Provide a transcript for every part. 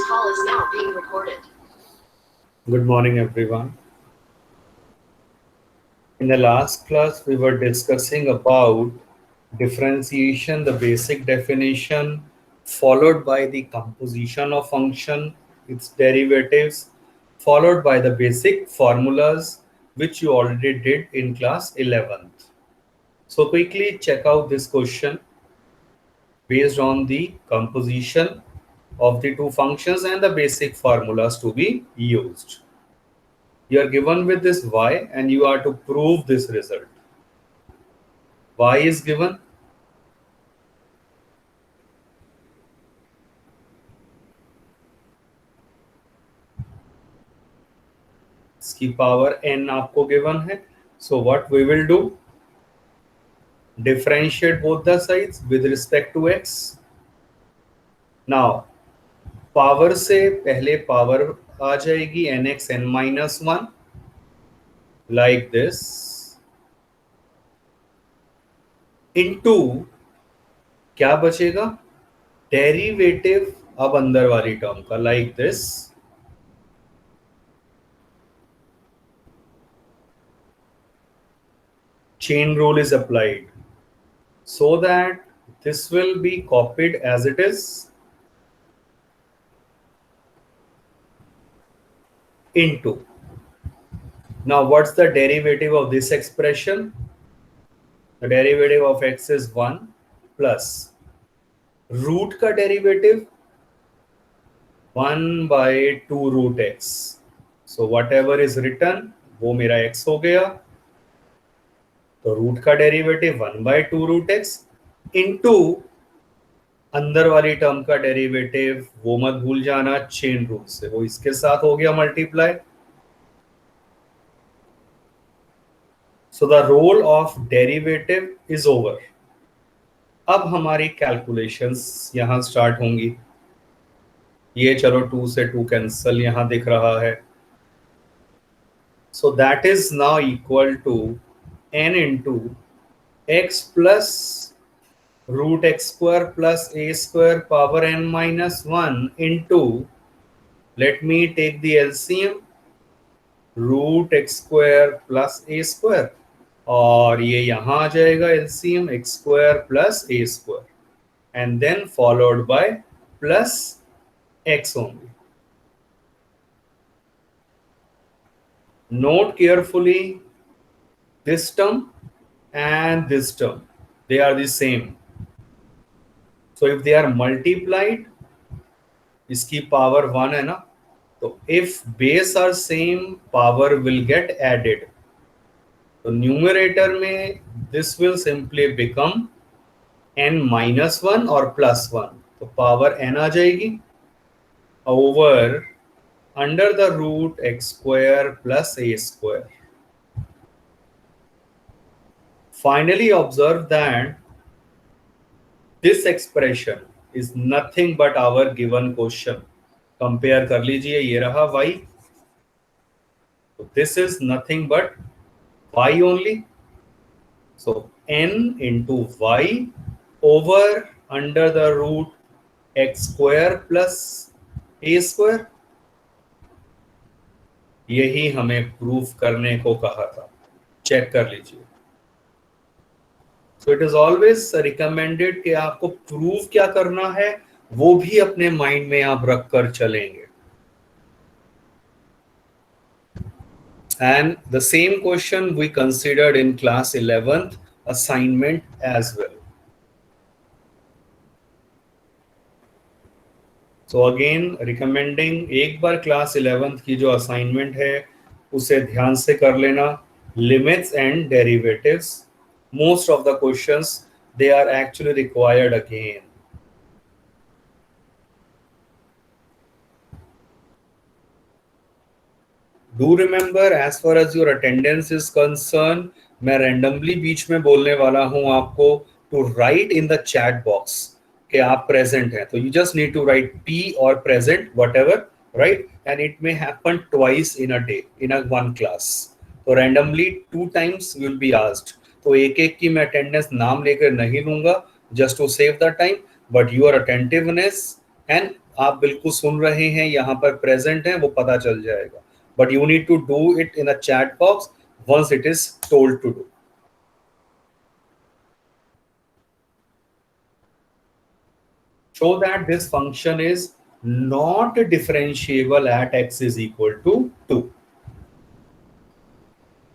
call is now being recorded. Good morning, everyone. In the last class, we were discussing about differentiation, the basic definition, followed by the composition of function, its derivatives, followed by the basic formulas, which you already did in class 11th. So quickly check out this question based on the composition of the two functions and the basic formulas to be used. You are given with this y and you are to prove this result. Y is given, इसकी power n आपको given है. So what we will do, differentiate both the sides with respect to x. Now power से पहले power आ जाएगी nx n minus 1 like this into क्या बचेगा, derivative अब अंदर वाली टर्म का like this chain rule is applied so that this will be copied as it is into. Now what's the derivative of this expression? The derivative of x is 1 plus root का derivative 1 by 2 root x. So whatever is written वो मेरा x हो गया. तो root का derivative 1 by 2 root x into अंदर वाली term का डेरिवेटिव वो मत भूल जाना चेन रूल से, वो इसके साथ हो गया multiply. So the role of derivative is over. अब हमारी कैलकुलेशंस यहां स्टार्ट होंगी. ये चलो 2 से 2 कैंसल यहां दिख रहा है. So that is now equal to n into x plus root x square plus a square power n minus 1 into, let me take the LCM, root x square plus a square और ये यहाँ आ जाएगा LCM x square plus a square and then followed by plus x only. Note carefully this term and this term, they are the same. So if they are multiplied, इसकी power 1 है ना, तो if base are same, power will get added. तो numerator में this will simply become n minus 1 और plus 1. तो power n आ जाएगी over under the root x square plus a square. Finally observe that this expression is nothing but our given question. Compare कर लीजिए, ये रहा y. So this is nothing but y only. So n into y over under the root x square plus a square. यही हमें proof करने को कहा था. चेक कर लीजिए. So it is always recommended कि आपको प्रूफ क्या करना है वो भी अपने माइंड में आप रख कर चलेंगे. And the same question we considered in class 11th assignment as well. So again recommending एक बार class 11th की जो assignment है उसे ध्यान से कर लेना. Limits and derivatives, most of the questions they are actually required again. Do remember, as far as your attendance is concerned, मैं randomly बीच में बोलने वाला हूं आपको to write in the chat box कि आप present हैं. तो you just need to write P or present, whatever, right? And it may happen twice in a day, in a one class. तो randomly 2 times will be asked. तो एक एक की मैं attendance नाम लेकर नहीं लूंगा just to save the time, but your attentiveness and आप बिल्कुल सुन रहे हैं, यहाँ पर प्रेजेंट हैं, वो पता चल जाएगा. But you need to do it in a chat box once it is told to do. Show that this function is not differentiable at x is equal to 2.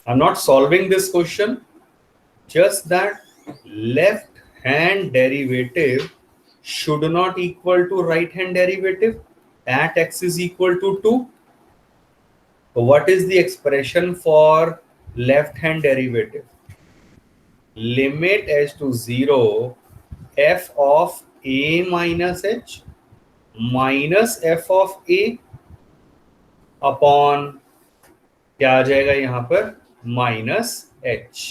I'm not solving this question, just that left hand derivative should not equal to right hand derivative at x is equal to 2. So what is the expression for left hand derivative? Limit h to 0 f of a minus h minus f of a upon क्या आ जाएगा यहाँ पर minus h.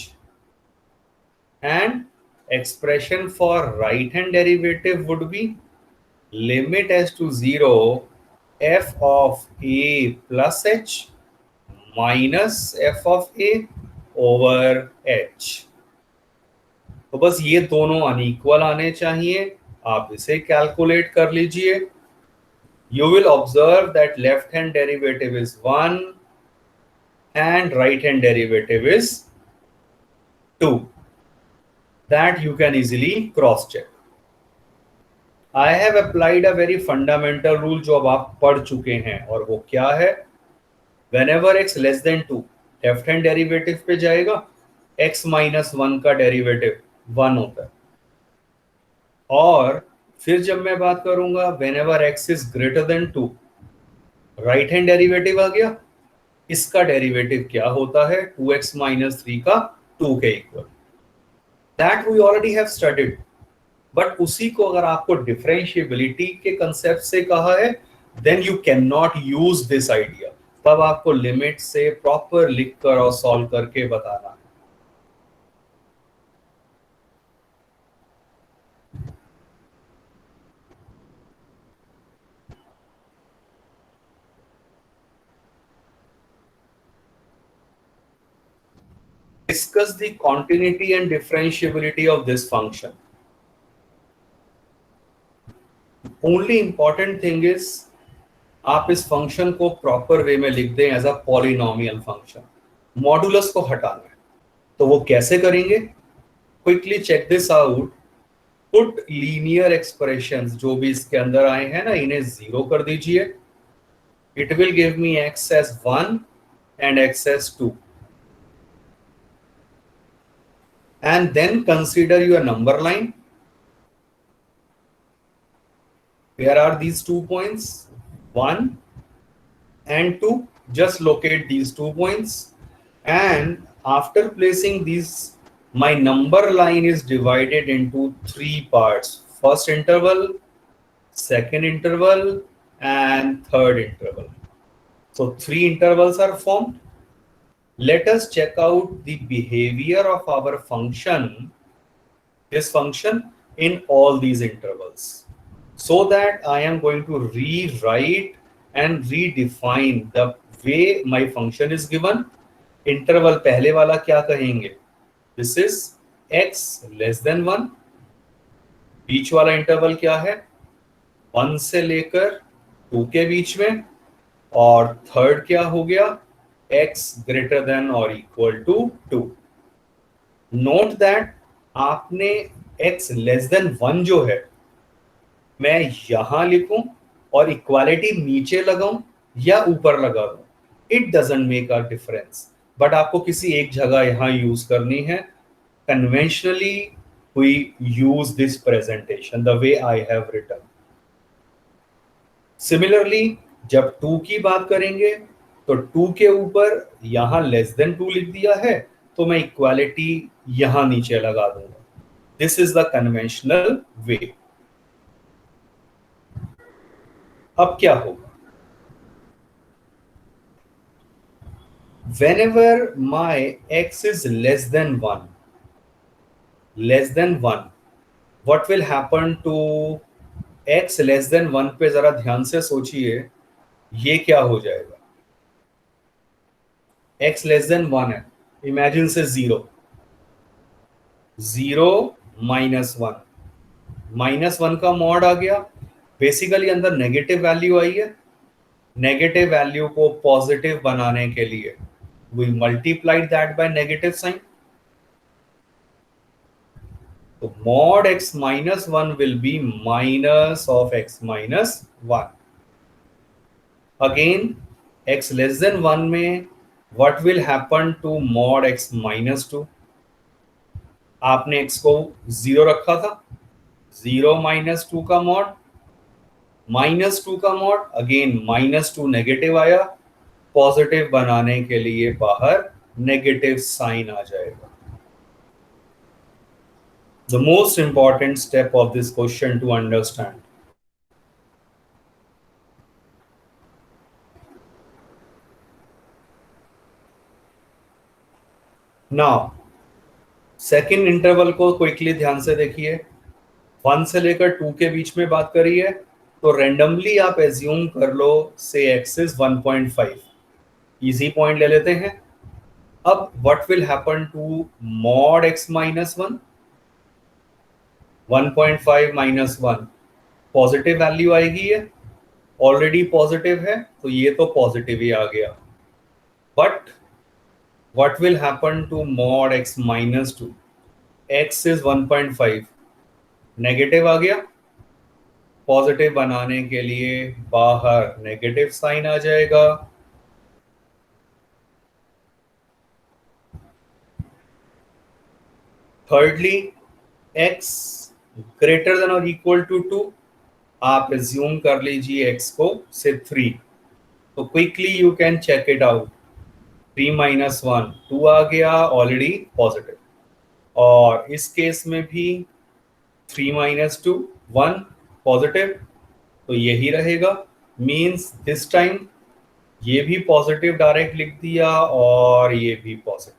And expression for right hand derivative would be limit h to 0 f of a plus h minus f of a over h. तो बस ये दोनों unequal आने चाहिए, आप इसे कैलकुलेट कर लीजिए. You will observe that left hand derivative is 1 and right hand derivative is 2. That you can easily cross check. I have applied a very fundamental rule जो अब आप पढ़ चुके हैं, और वो क्या है? Whenever x less than 2, left hand derivative पे जाएगा, x minus 1 का डेरिवेटिव 1 होता है. और फिर जब मैं बात करूंगा whenever x is greater than 2, right hand derivative आ गया, इसका डेरिवेटिव क्या होता है? 2x minus 3 का 2 के equal. That we already have studied, but उसी को अगर आपको डिफरेंशिएबिलिटी के कंसेप्ट से कहा है, then you can not use this idea. तब आपको लिमिट से प्रॉपर लिखकर और सॉल्व करके बताना है. Discuss the continuity and differentiability of this function. Only important thing is आप इस फंक्शन को प्रॉपर वे में लिख दें as a polynomial function. Modulus को हटाना है, तो वो कैसे करेंगे? Quickly check this out. Put linear expressions जो भी इसके अंदर आए हैं ना, इन्हें जीरो कर दीजिए. It will give me x as 1 and x as 2. And then consider your number line. Where are these 2 points? 1 and 2. Just locate these 2 points. And after placing these, my number line is divided into 3 parts. First interval, second interval, and third interval. So 3 intervals are formed. Let us check out the behavior of our function, this function, in all these intervals, so that I am going to rewrite and redefine the way my function is given. Interval पहले वाला क्या कहेंगे? This is x less than 1. बीच वाला interval क्या है? 1 से लेकर 2 के बीच में. और थर्ड क्या हो गया? x greater than or equal to 2. Note that आपने x less than 1 जो है, मैं यहां लिखूं और इक्वालिटी नीचे लगाऊं या ऊपर लगा दूं, it doesn't make a difference. But आपको किसी एक जगह यहां यूज करनी है. Conventionally we use this presentation the way I have written. Similarly जब 2 की बात करेंगे, तो 2 के ऊपर यहां लेस देन 2 लिख दिया है, तो मैं इक्वालिटी यहां नीचे लगा दूंगा. This is the conventional way. अब क्या होगा? whenever my x is less than 1, what will happen to x less than 1 पे जरा ध्यान से सोचिए. ये क्या हो जाएगा? x लेस देन 1 है, इमेजिन से 0 माइनस 1 का मॉड आ गया. बेसिकली अंदर नेगेटिव वैल्यू आई है, नेगेटिव वैल्यू को पॉजिटिव बनाने के लिए we multiplied that by negative sign. तो mod x minus 1 will be minus of x minus 1. Again, x less than 1 में what will happen to mod x minus 2? आपने x को 0 रखा था, 0 minus 2 का mod, minus 2 का mod, again minus 2 नेगेटिव आया, positive बनाने के लिए बाहर नेगेटिव साइन आ जाएगा. The most important step of this question to understand. Now, second interval को क्विकली ध्यान से देखिए. 1 से लेकर 2 के बीच में बात करी है, तो रेंडमली आप एज्यूम कर लो से x इज 1.5. इजी पॉइंट ले लेते हैं. अब what will happen to mod x minus 1? 1.5 minus 1 positive value आएगी, ये ऑलरेडी पॉजिटिव है तो ये तो पॉजिटिव ही आ गया. But what will happen to mod x minus 2? x is 1.5, negative आ गया, पॉजिटिव बनाने के लिए बाहर नेगेटिव साइन आ जाएगा. थर्डली, x ग्रेटर देन और इक्वल टू 2, आप एज्यूम कर लीजिए x को से 3. तो quickly you can check it out. 3 minus 1 2 आ गया, ऑलरेडी पॉजिटिव. और इस केस में भी 3 माइनस 2 1 पॉजिटिव, तो यही रहेगा. मीन्स दिस टाइम ये भी पॉजिटिव डायरेक्ट लिख दिया और ये भी पॉजिटिव.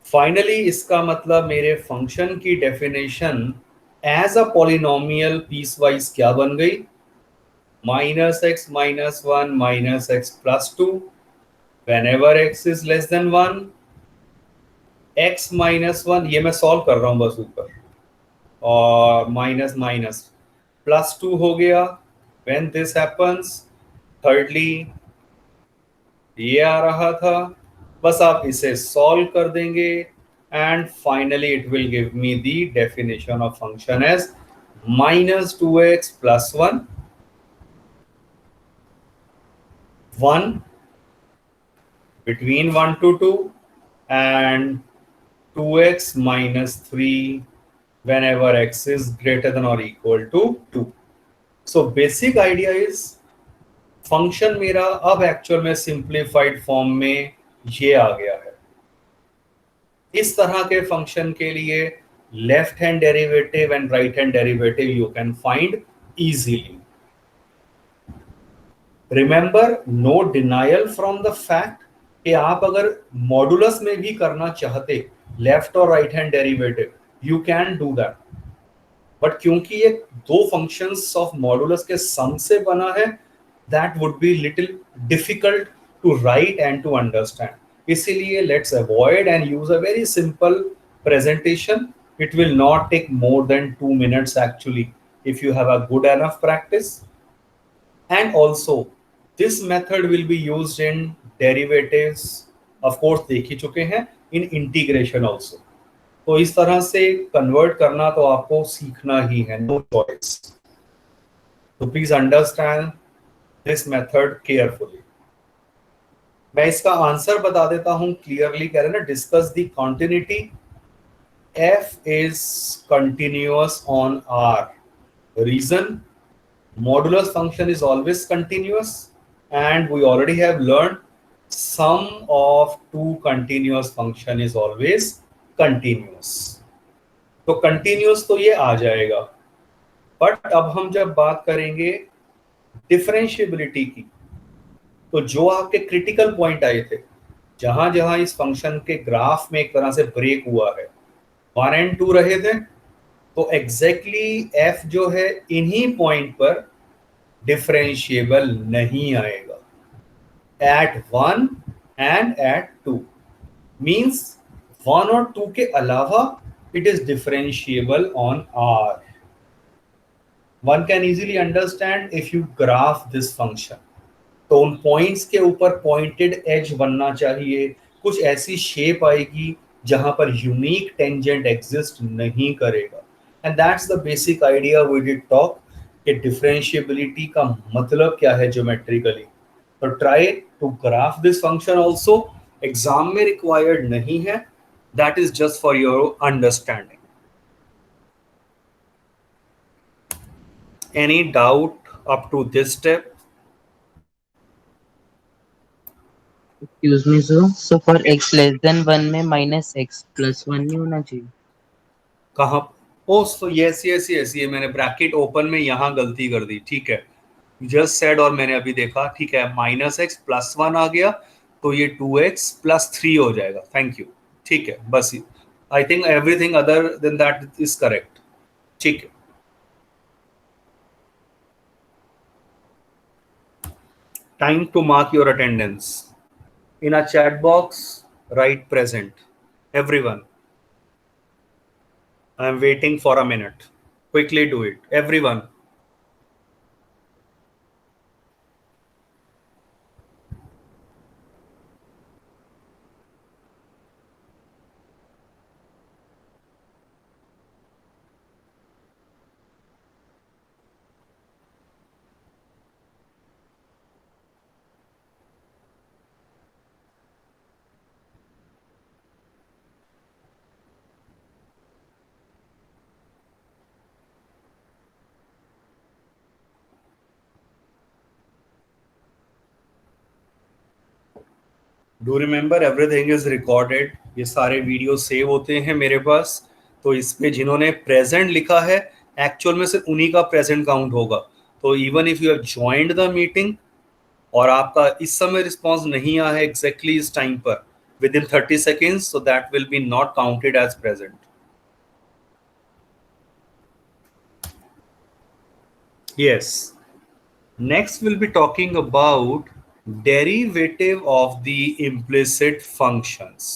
फाइनली इसका मतलब मेरे फंक्शन की definition as a polynomial piecewise क्या बन गई? minus x minus 1 minus x plus 2 whenever x is less than 1, x minus 1, ये मैं सॉल्व कर रहा हूं बस ऊपर, और माइनस माइनस प्लस 2 हो गया when this happens. thirdly, ये आ रहा था, बस आप इसे सॉल्व कर देंगे and finally it will give me the definition of function as minus 2x plus 1 1 between 1 to 2 and 2x minus 3 whenever x is greater than or equal to 2. So basic idea is function मेरा अब actual में simplified form में ये आ गया है. इस तरह के फंक्शन के लिए left hand derivative and right hand derivative you can find easily. Remember, no denial from the fact कि आप अगर मॉडुलस में भी करना चाहते लेफ्ट और right hand derivative, you can do that. But क्योंकि ये दो फंक्शंस ऑफ मॉडुलस के सम से बना है, that would be little difficult to write and to understand. इसीलिए let's avoid and use a very simple presentation. It will not take more than 2 minutes actually if you have a good enough practice. And also this method will be used in derivatives, of course देख ही चुके हैं, in integration also. तो इस तरह से convert करना तो आपको सीखना ही है, no choice. तो please understand this method carefully. मैं इसका आंसर बता देता हूं क्लियरली. कह रहे ना, discuss the continuity. f is continuous on R. Reason, modulus function is always continuous and we already have learned sum of two continuous function is always continuous. तो continuous तो ये आ जाएगा. बट अब हम जब बात करेंगे डिफरेंशिएबिलिटी की, तो जो आपके क्रिटिकल पॉइंट आए थे, जहां जहां इस फंक्शन के ग्राफ में एक तरह से ब्रेक हुआ है, 1 and 2 रहे थे, तो एग्जैक्टली f जो है इन्हीं पॉइंट पर डिफरेंशिएबल नहीं आएगा. एट 1 एंड एट 2 मींस 1 और 2 के अलावा it is differentiable on R. One can easily understand if you graph this function. तो उन पॉइंट्स के ऊपर पॉइंटेड एज बनना चाहिए, कुछ ऐसी शेप आएगी जहां पर यूनिक टेंजेंट एग्जिस्ट नहीं करेगा। And that's the basic idea we did talk कि डिफरेंशिएबिलिटी का मतलब क्या है ज्योमेट्रिकली। तो try to graph this function also, exam में रिक्वायर्ड नहीं है, that is just for your understanding. Any doubt up to this step? Excuse me sir, so for x less than 1 में माइनस x प्लस 1 नहीं होना चाहिए? कहाँ? ओ so yes yes yes, ये मैंने ब्रैकेट ओपन में यहाँ गलती कर दी, ठीक है। जस्ट सेड और मैंने अभी देखा, ठीक है, माइनस एक्स प्लस वन आ गया, तो ये 2x+3 हो जाएगा। Thank you. ठीक है, बस I think everything other than that is correct. ठीक है, time to mark your attendance. In a chat box write present everyone. I am waiting for a minute, quickly do it everyone. Do remember everything is recorded. ये सारे video save होते हैं मेरे पास, तो इसमें जिन्होंने प्रेजेंट लिखा है एक्चुअल में सिर्फ उन्हीं का प्रेजेंट काउंट होगा। तो even if you have joined the meeting और आपका इस समय रिस्पॉन्स नहीं आया है एग्जैक्टली इस टाइम पर within 30 seconds, so that will be not counted as present. Yes, next will be talking about derivative of the implicit functions।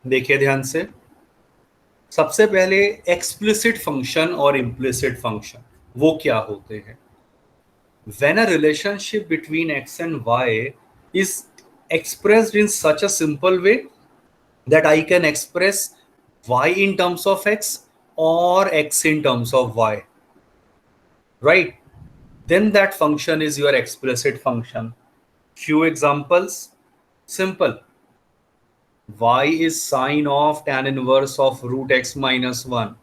देखिए ध्यान से, सबसे पहले एक्सप्लिसिट फंक्शन और इम्प्लिसिट फंक्शन वो क्या होते हैं। When a relationship between x and y is expressed in such a simple way that I can express y in terms of x or x in terms of y, right? Then that function is your explicit function. Few examples, simple, y is sine of tan inverse of root x minus 1।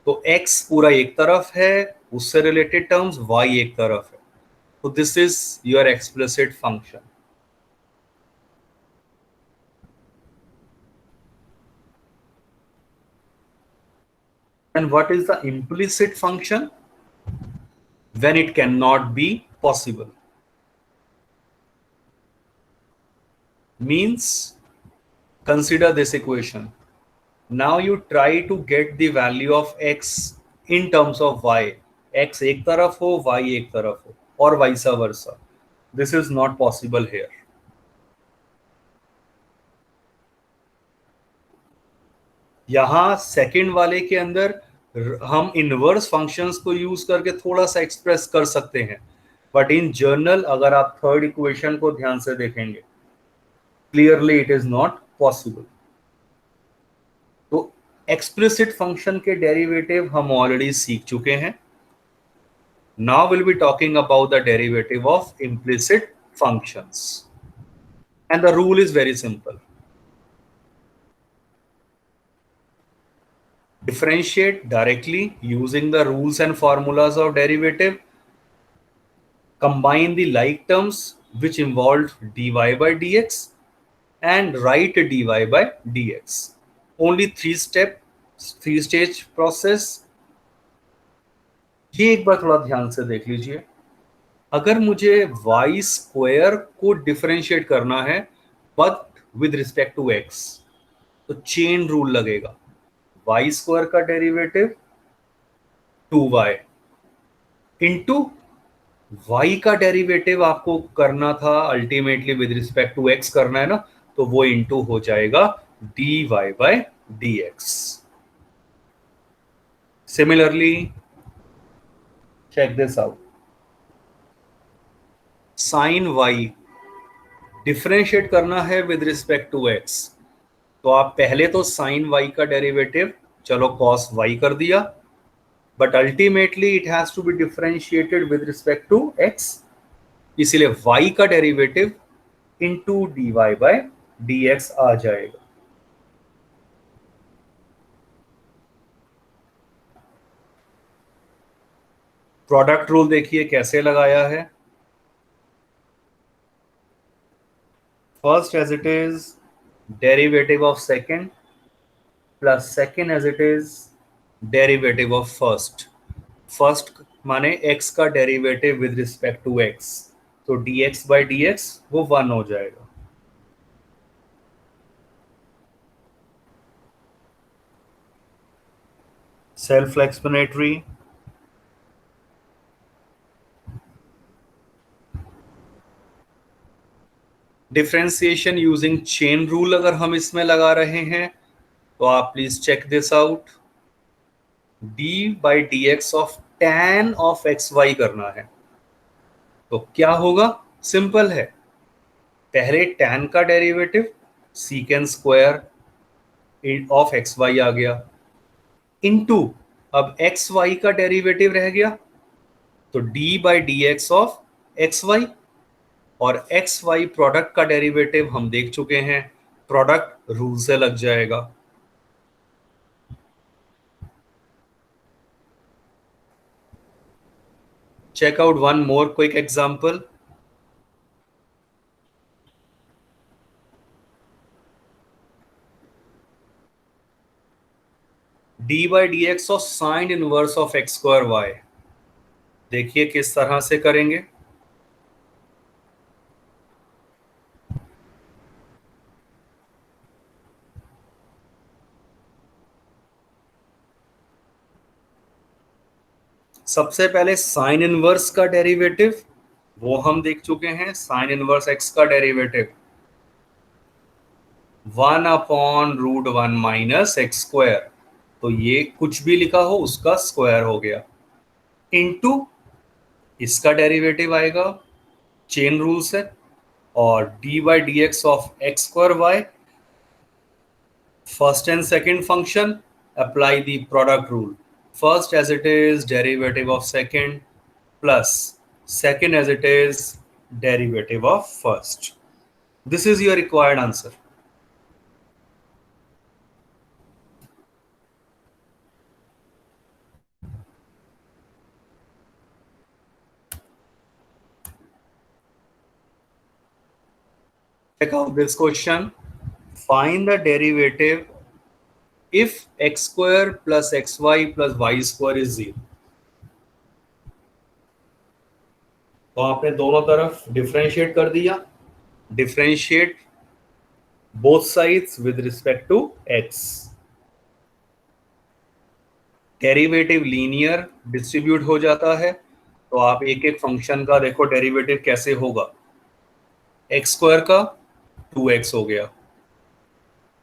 तो x पूरा एक तरफ है, उससे related terms y एक तरफ है, तो this is your explicit function. And what is the implicit function? When it can not be possible, means consider this equation. Now you try to get the value of x in terms of y। x एक तरफ हो, y एक तरफ हो, और vice versa. This is not possible here. यहां second वाले के अंदर हम इनवर्स फंक्शंस को यूज करके थोड़ा सा एक्सप्रेस कर सकते हैं, बट इन जनरल अगर आप थर्ड इक्वेशन को ध्यान से देखेंगे, clearly it is not possible. तो एक्सप्लिसिट फंक्शन के डेरिवेटिव हम ऑलरेडी सीख चुके हैं। Now will be talking about the derivative of implicit functions, and the rule is very simple. Differentiate directly using the rules and formulas of derivative. Combine the like terms which involve dy by dx and write dy by dx. Only three stage process। ये एक बार थोड़ा ध्यान से देख लीजिए। अगर मुझे y square को डिफरेंशिएट करना है but with respect to x, तो चेन रूल लगेगा। y स्क्वायर का डेरिवेटिव 2y इंटू y का डेरिवेटिव आपको करना था ultimately with respect to x करना है ना, तो वो इंटू हो जाएगा dy by dx। Similarly, check this out. Sin y differentiate करना है विद रिस्पेक्ट टू x, तो आप पहले तो sin y का डेरिवेटिव चलो cos y कर दिया, but ultimately it has to be differentiated with respect to x, इसीलिए y का derivative into dy by dx आ जाएगा. प्रोडक्ट रूल देखिए कैसे लगाया है. First as it is derivative of second plus second as it is derivative of first. First माने x का derivative with respect to x, तो dx बाय dx वो 1 हो जाएगा. Self explanatory. Differentiation using chain rule अगर हम इसमें लगा रहे हैं तो आप please check this out. d by d x of tan of x y करना है, तो क्या होगा? सिंपल है, पहले tan का derivative secant square of x y आ गया, इनटू अब एक्स वाई का डेरिवेटिव रह गया, तो d by d x of x y, और एक्स वाई प्रोडक्ट का डेरिवेटिव हम देख चुके हैं, प्रोडक्ट रूल से लग जाएगा. Check out one more quick example. D by d x of sine inverse of x square y, देखिए किस तरह से करेंगे. सबसे पहले साइन इनवर्स का डेरिवेटिव वो हम देख चुके हैं, साइन इनवर्स एक्स का डेरिवेटिव 1/√1 माइनस एक्स स्क्वायर, तो ये कुछ भी लिखा हो उसका स्क्वायर हो गया, इनटू इसका डेरिवेटिव आएगा चेन रूल से, और d by d x of x square y, first and second function, apply the product rule. First as it is derivative of second plus second as it is derivative of first. This is your required answer. Check out this question. Find the derivative if x square plus xy plus y square is 0. तो आपने दोनों तरफ differentiate कर दिया, differentiate both sides with respect to x. Derivative linear distribute हो जाता है, तो आप एक एक फंक्शन का देखो डेरिवेटिव कैसे होगा. एक्स स्क्वायर का 2x हो गया,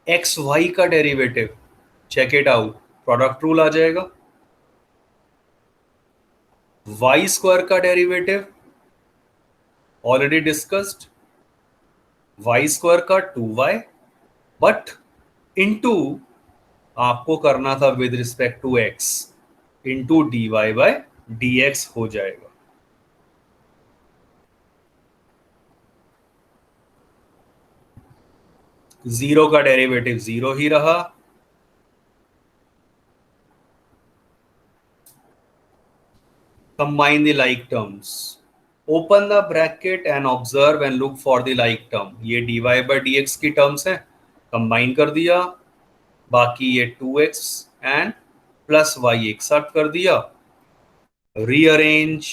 एक्स वाई का derivative check it out, product rule आ जाएगा. वाई स्क्वायर का derivative already discussed, y square का 2y, बट इनटू आपको करना था with respect to x, into dy by dx हो जाएगा. जीरो का डेरिवेटिव जीरो ही रहा. Combine the like terms. Open the bracket and observe and look for the like term. ये dy by dx की terms हैं, कंबाइन कर दिया, बाकी ये 2x एंड प्लस y एक साथ कर दिया, rearrange,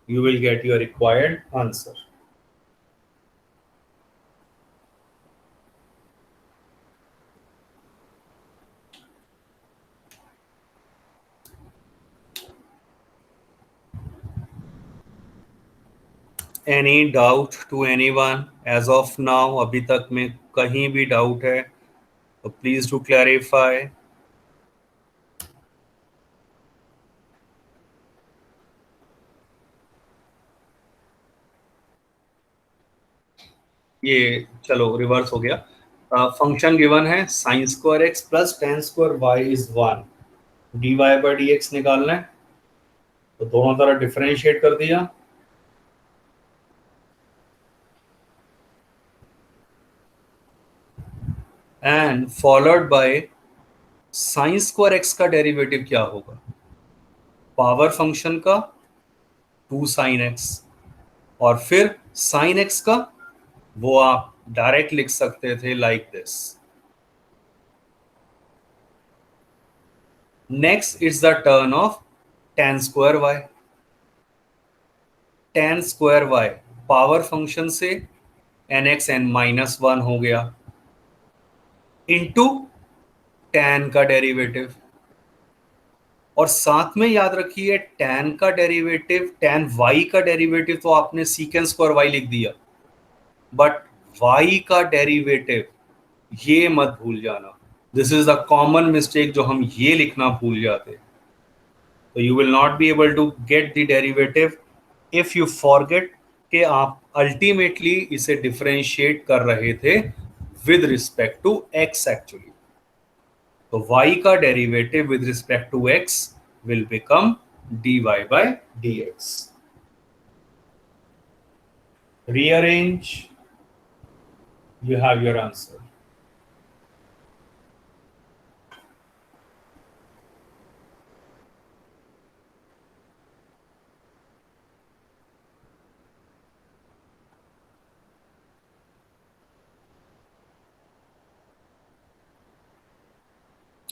you will get your required answer. Any doubt to anyone as of now? अभी तक में कहीं भी डाउट है तो प्लीज डू क्लैरिफाई. ये चलो रिवर्स हो गया। फंक्शन गिवन है sine square x plus tan square y is 1, d y by d x निकालना है, तो दोनों तरफ डिफरेंशिएट कर दिया। And followed by sine square x का डेरिवेटिव क्या होगा, पावर फंक्शन का 2 साइन एक्स, और फिर साइन एक्स का वो आप डायरेक्ट लिख सकते थे like this. Next is the turn of tan square y. tan square y power function से n x n minus one हो गया इंटू tan का डेरिवेटिव, और साथ में याद रखिए tan का डेरिवेटिव, tan y का डेरिवेटिव तो आपने सीकेंड स्क्वायर y लिख दिया, बट y का डेरिवेटिव ये मत भूल जाना। This is the common mistake जो हम ये लिखना भूल जाते। तो you will not be able to get the derivative if you forget कि आप अल्टीमेटली इसे डिफरेंशिएट कर रहे थे with respect to x actually. तो y का derivative with respect to x will become dy by dx. Rearrange, you have your answer.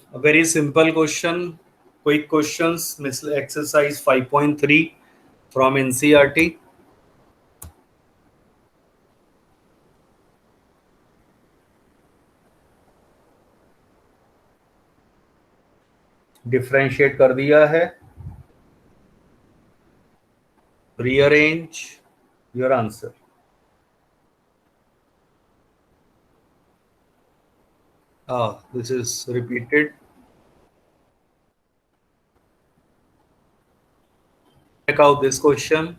A very simple question, quick questions, exercise 5.3 from NCERT. Differentiate कर दिया है, rearrange your answer. This is repeated. Check out this question.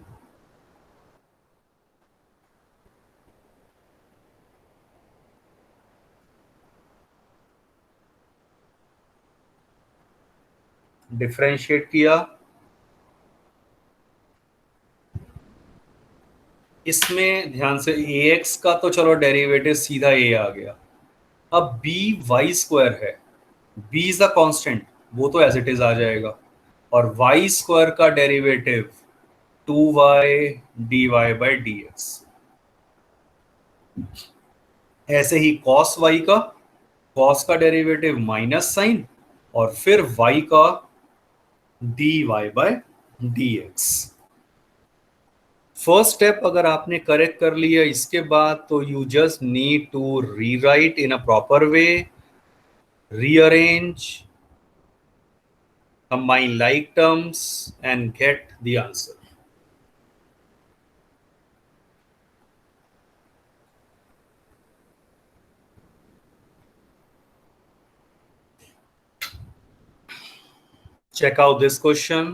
Differentiate किया, इसमें ध्यान से ax का तो चलो डेरिवेटिव सीधा a आ गया। अब b वाई स्क्वायर है, b इज द कांस्टेंट, वो तो एज इट इज आ जाएगा, और वाई स्क्वायर का derivative 2y dy by d x. ऐसे ही cos y का, cos का डेरिवेटिव माइनस साइन, और फिर y का dy by d x. First step अगर आपने करेक्ट कर लिया, इसके बाद तो you just need to rewrite in a proper way, rearrange, combine like terms and get the answer. Check out this question.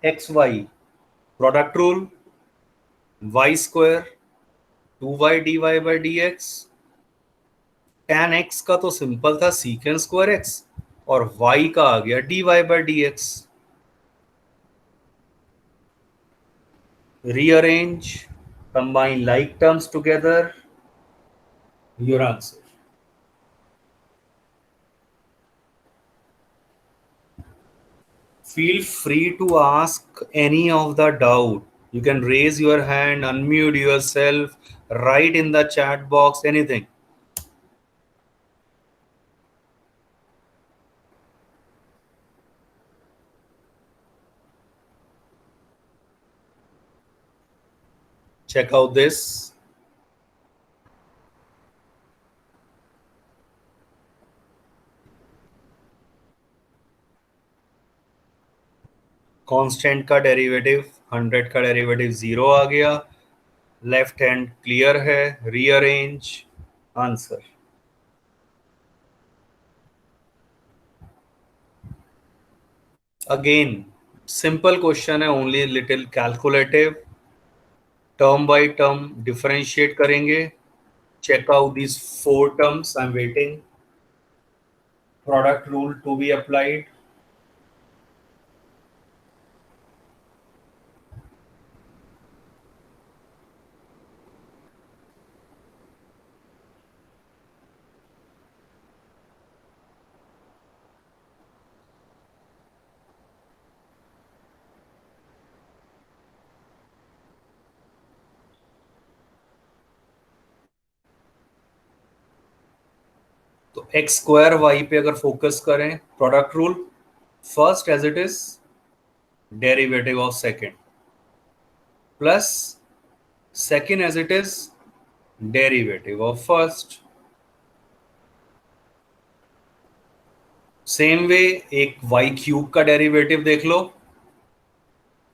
XY product rule, y square 2y dy by dx, tan x का तो simple था secant square x, और y का आ गया dy by dx. Rearrange, combine like terms together, your answer. Feel free to ask any of the doubt. You can raise your hand, unmute yourself, write in the chat box, anything. Check out this. Constant का derivative 100 का derivative 0 आ गया, left hand clear है, rearrange, answer. Again simple question है, only little calculative. Term by term differentiate करेंगे. Check out these four terms. I am waiting. Product rule to be applied. तो x square y पे अगर focus करें, product rule first as it is, derivative of second, plus second as it is, derivative of first. Same way एक Y cube का derivative देख लो.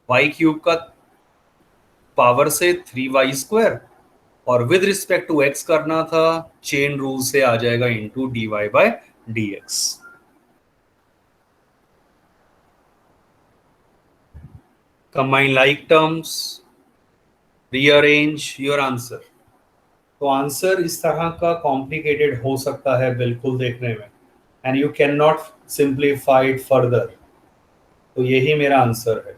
Y cube का power से 3y², और विद रिस्पेक्ट टू एक्स करना था, chain rule से आ जाएगा into dy/dx. Combine like terms, rearrange your answer. तो आंसर इस तरह का कॉम्प्लिकेटेड हो सकता है बिल्कुल देखने में, and you can not simplify it further. तो यही मेरा आंसर है.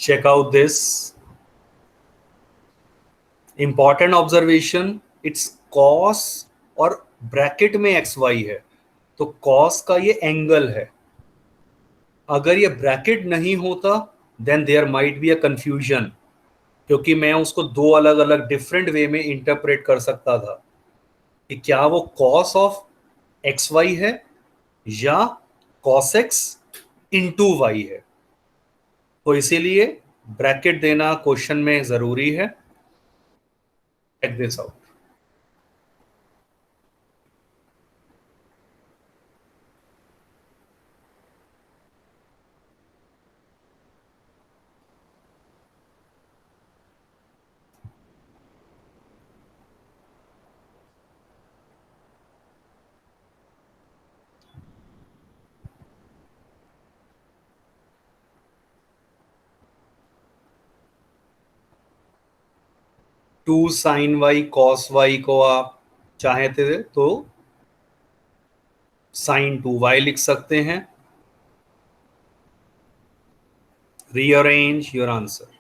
Check out this important observation. It's cos और ब्रैकेट में एक्स वाई है, तो कॉस का ये एंगल है. अगर ये ब्रैकेट नहीं होता then there might be a confusion, क्योंकि मैं उसको दो अलग अलग डिफरेंट वे में इंटरप्रेट कर सकता था कि क्या वो कॉस ऑफ एक्स वाई है या कॉस एक्स इंटू वाई है. तो इसीलिए ब्रैकेट देना क्वेश्चन में जरूरी है. Check this out. 2 sin y cos y को आप चाहे थे तो sin 2y लिख सकते हैं. Rearrange your answer.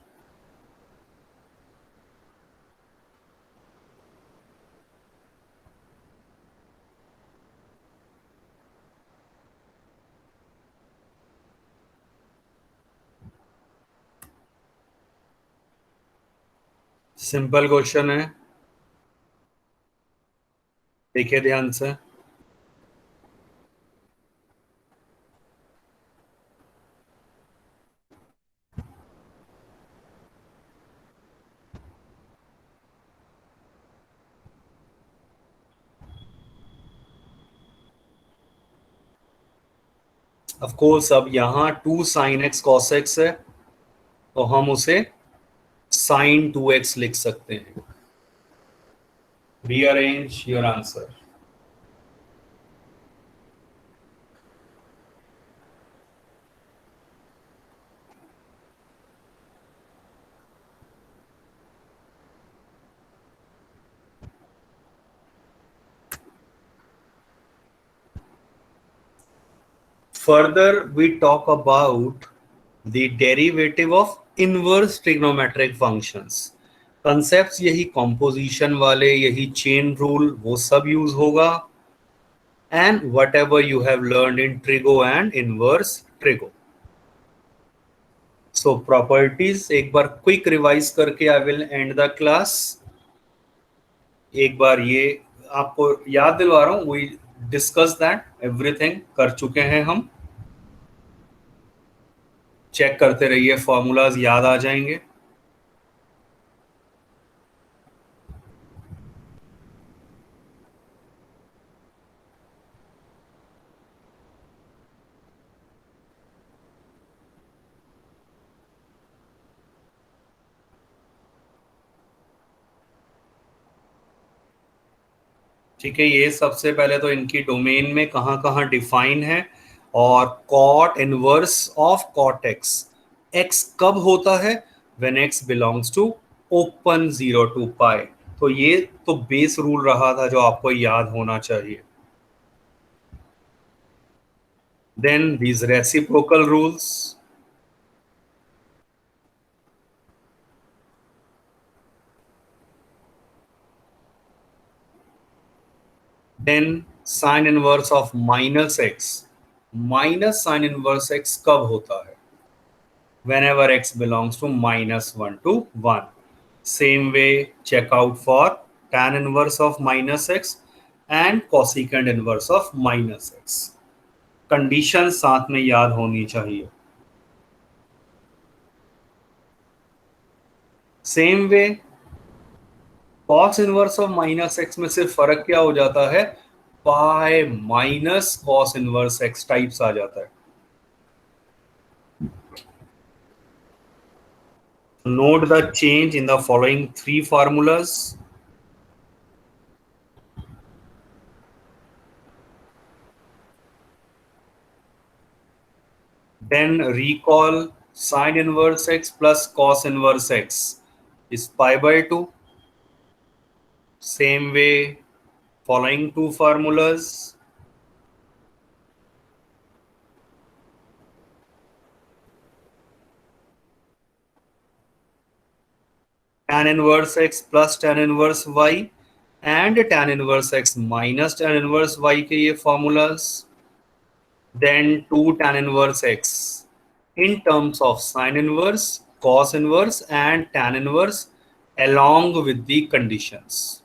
Simple question है, देखिए ध्यान से. ऑफ कोर्स अब यहाँ 2 sin x cos x है, तो हम उसे sin 2x लिख सकते हैं. Rearrange your answer. Further, we talk about the derivative of inverse trigonometric functions. Concept यही कॉम्पोजिशन वाले, यही चेन रूल, वो सब यूज होगा. And what ever you have learn in trigo and inverse trigo. So properties एक बार quick revise करके I will and the class. एक बार ये आपको याद दिलवा रहा हूं, वी डिस्कस दैट एवरीथिंग कर चुके हैं हम. चेक करते रहिए, फॉर्मूलाज याद आ जाएंगे. ठीक है, ये सबसे पहले तो इनकी डोमेन में कहाँ कहाँ डिफाइन है। और cot inverse of cot x, x कब होता है, when x belongs to open 0 to pi. तो ये तो बेस रूल रहा था जो आपको याद होना चाहिए। Then these reciprocal rules, then sine inverse of minus x, minus sine inverse x कब होता है, whenever x belongs to -1 to 1। Same way, check out for tan inverse of minus x and cosecant inverse of minus x। Condition साथ में याद होनी चाहिए। Same way, cos inverse of minus x में सिर्फ फर्क क्या हो जाता है, pi minus cos inverse x types आ जाता है। Note the change in the following three formulas। Then recall sin inverse x plus cos inverse x is pi by 2। Same way, following two formulas, tan inverse x plus tan inverse y and tan inverse x minus tan inverse y के ये formulas। Then 2 tan inverse x in terms of sin inverse, cos inverse and tan inverse along with the conditions।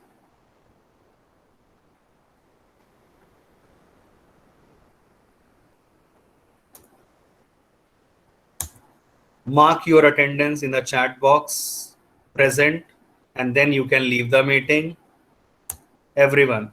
Mark your attendance in the chat box, present, and then you can leave the meeting. Everyone,